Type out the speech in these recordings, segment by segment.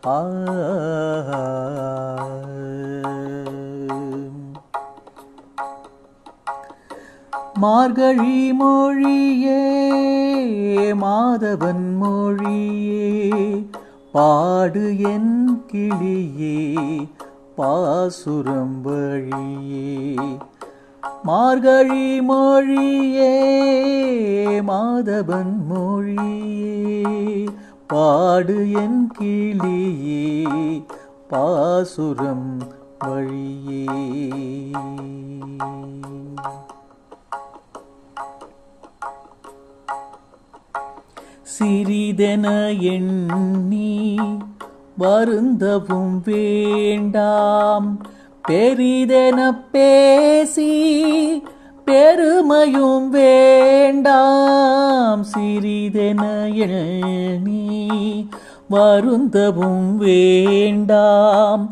ஆ மார்கழி மொழியே மாதவன் மொழியே பாடு என் கிளியே பாசுரம் வழியே மார்கழி மொழியே மாதவன் மொழியே பாடு என் கிளியே பாசுரம் வழியே சிறிதென எண்ணி வருந்தவும் வேண்டாம் பெரிதென பேசி பெருமையும் வேண்டாம் சிறிதென எண்ணி வருந்தவும் வேண்டாம்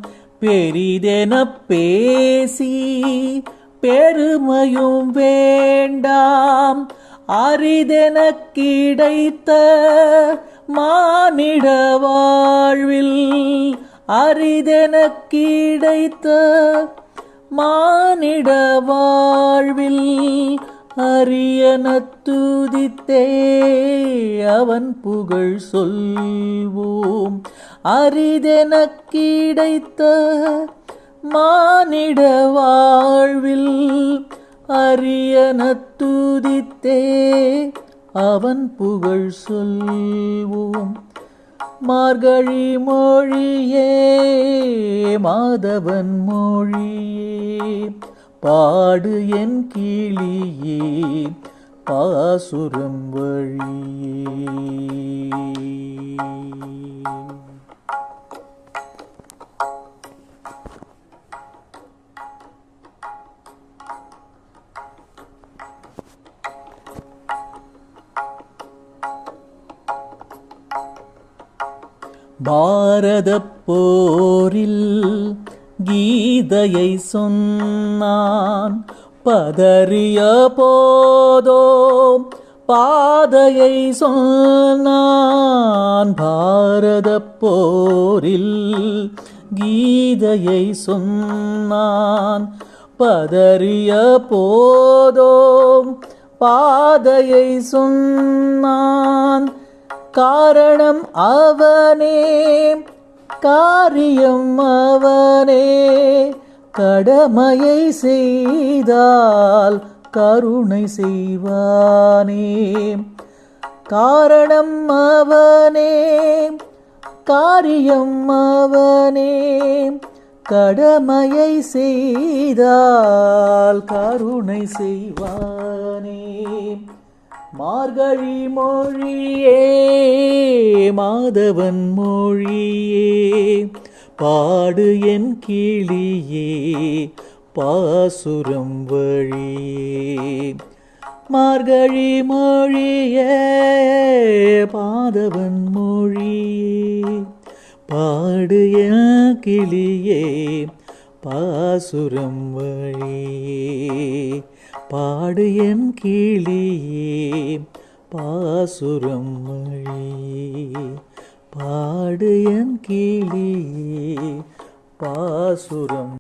பெரிதென பேசி பெருமையும் வேண்டாம் அரிதென கிடைத்த மானிட வாழ்வில் அரிதென கிடைத்த மானிட வாழ்வில் அரியன துதித்தே அவன் புகழ் சொல்வோம் அரிதென கிடைத்த மானிட வாழ்வில் அரியன துதித்தே அவன் புகழ் சொல்வோம் மார்கழி மொழியே மாதவன் மொழியே பாடு என் கிளியே பாசுரம் வழியே பாரதப் போரில் கீதையை சொன்னான் பதறிய போதோ பாதையை சொன்னான் பாரதப் போரில் கீதையை சொன்னான் பதறிய போதோ பாதையை சொன்னான் காரணம் அவனே காரியம் அவனே கடமையை செய்தால் கருணை செய்வானே காரணம் அவனே காரியம் அவனே கடமையை செய்தால் கருணை செய்வானே மார்கழி மொழியே மாதவன் மொழியே பாடு என் கிளியே பாசுரம் வழியே மார்கழி மொழியே மாதவன் மொழியே பாடு என் கிளியே பாசுரம் வழியே பாடு என் கிளியே பாசுரம் வழியே பாடு என் கிளியே பாசுரம்